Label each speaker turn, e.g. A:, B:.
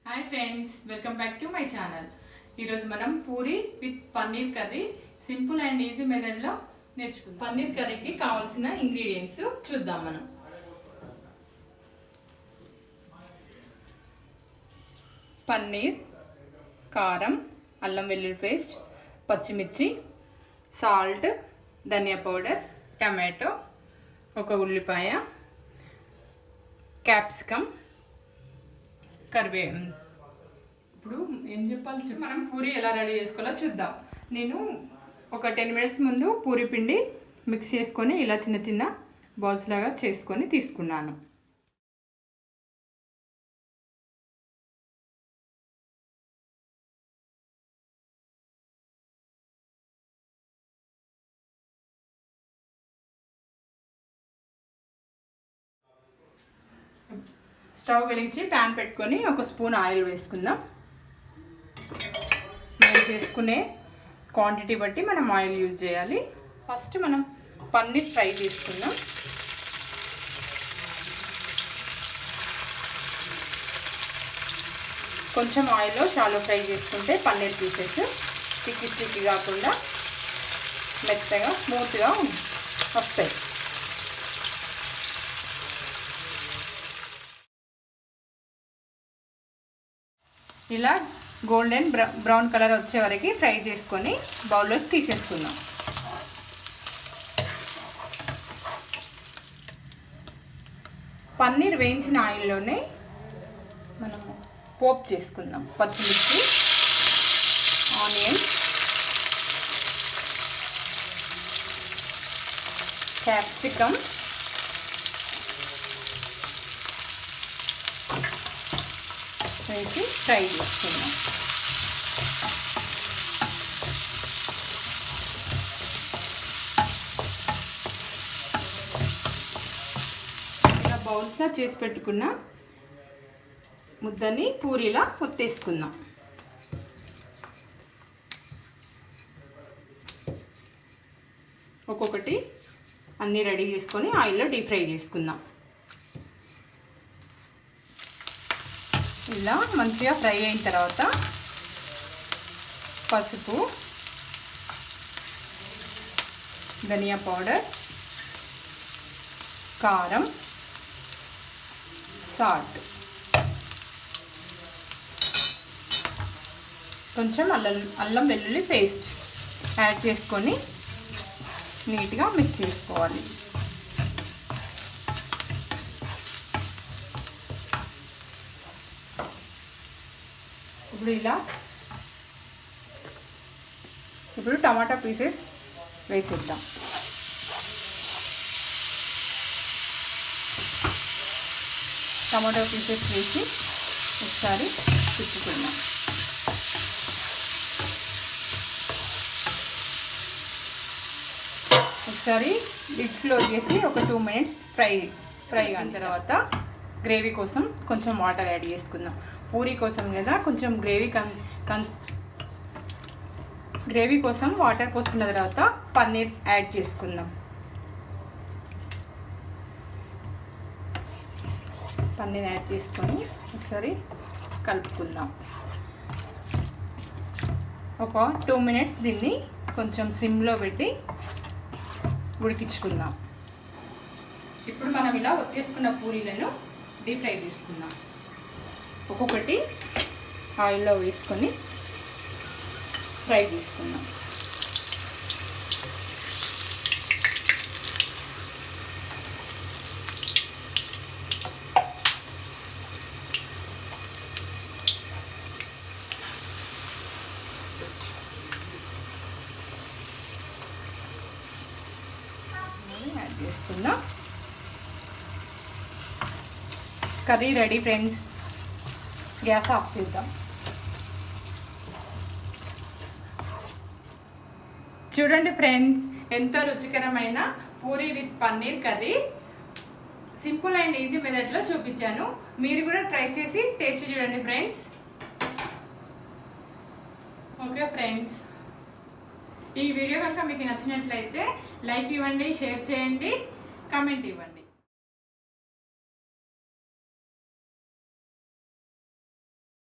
A: Hi friends, welcome back to my channel. ఈరోజు మనం puri with paneer curry simple and easy మెథడ్లో నేర్చుకుందాం. పన్నీర్ కర్రీకి కావాల్సిన ఇంగ్రీడియంట్స్ చూద్దాం మనం. పన్నీర్, కారం, అల్లం వెల్లుల్లి పేస్ట్, పచ్చిమిర్చి, సాల్ట్, ధనియా పౌడర్, టమాటో, ఒక ఉల్లిపాయ, క్యాప్సికమ్, కరివేపాకు. ఇప్పుడు ఏం చెప్పాలి, మనం పూరి ఎలా రెడీ చేసుకోవాలో చూద్దాం. నేను ఒక 10 minutes ముందు పూరి పిండి మిక్స్ చేసుకొని ఇలా చిన్న చిన్న బాల్స్ లాగా చేసుకొని తీసుకున్నాను. స్టవ్ వెలిగించి ప్యాన్ పెట్టుకొని ఒక స్పూన్ ఆయిల్ వేసుకుందాం. మనం చేసుకునే క్వాంటిటీ బట్టి మనం ఆయిల్ యూజ్ చేయాలి. ఫస్ట్ మనం పన్నీర్ ఫ్రై చేసుకుందాం. కొంచెం ఆయిల్లో షాలో ఫ్రై చేసుకుంటే పన్నీర్ పీసెస్ స్టిక్కీ కాకుండా మెత్తగా స్మూత్గా వస్తాయి. ఇలా గోల్డెన్ బ్రౌన్ కలర్ వచ్చే వరకు ఫ్రై చేసుకొని బౌల్లోకి తీసేసుకుందాం. పన్నీర్ వేయించిన ఆయిల్లోనే మనం పోపు చేసుకుందాం. పచ్చిమిర్చి, ఆనియన్, క్యాప్సికమ్, వేసి ఫ్రై చేసుకుందాం. ఇలా బౌల్స్గా చేసి పెట్టుకున్న ముద్దని పూరీలా ఒత్తేసుకుందాం. ఒక్కొక్కటి అన్నీ రెడీ చేసుకొని ఆయిల్లో డీప్ ఫ్రై చేసుకుందాం. ఇలా మంచిగా ఫ్రై అయిన తర్వాత పసుపు, ధనియా పౌడర్, కారం, సాల్ట్, కొంచెం అల్లం వెల్లుల్లి పేస్ట్ యాడ్ చేసుకొని నీట్గా మిక్స్ చేసుకోవాలి. ఇప్పుడు టమాటా పీసెస్ వేసేద్దాం. టమాటా పీసెస్ వేసి ఒకసారి తిప్పుకుందాం. ఒకసారి లిడ్ క్లోజ్ చేసి ఒక 2 minutes ఫ్రై అయిన తర్వాత గ్రేవీ కోసం కొంచెం వాటర్ యాడ్ చేసుకుందాం. పూరీ కోసం కదా, కొంచెం గ్రేవీ కోసం వాటర్ పోసుకున్న తర్వాత పన్నీర్ యాడ్ చేసుకుందాం. పన్నీర్ యాడ్ చేసుకొని ఒకసారి కలుపుకుందాం. ఒక 2 minutes దీన్ని కొంచెం సిమ్లో పెట్టి ఉడికించుకుందాం. ఇప్పుడు మనం ఇలా ఒత్తేసుకున్న పూరీలను డీప్ ఫ్రై చేసుకుందాం. ఒక్కొక్కటి ఆయిల్లో వేసుకొని ఫ్రై చేసుకుందాం. యాడ్ చేసుకుందాం. Curry ready friends. Gas off చేద్దాం. చూడండి ఫ్రెండ్స్, ఎంతో రుచికరమైన puri with paneer curry simple and easy మెథడ్లో చూపించాను. మీరు కూడా ట్రై చేసి టేస్ట్ చూడండి ఫ్రెండ్స్. ఓకే ఫ్రెండ్స్, ఈ వీడియో కనుక మీకు నచ్చినట్లయితే లైక్ ఇవ్వండి, షేర్ చేయండి, కామెంట్ ఇవ్వండి.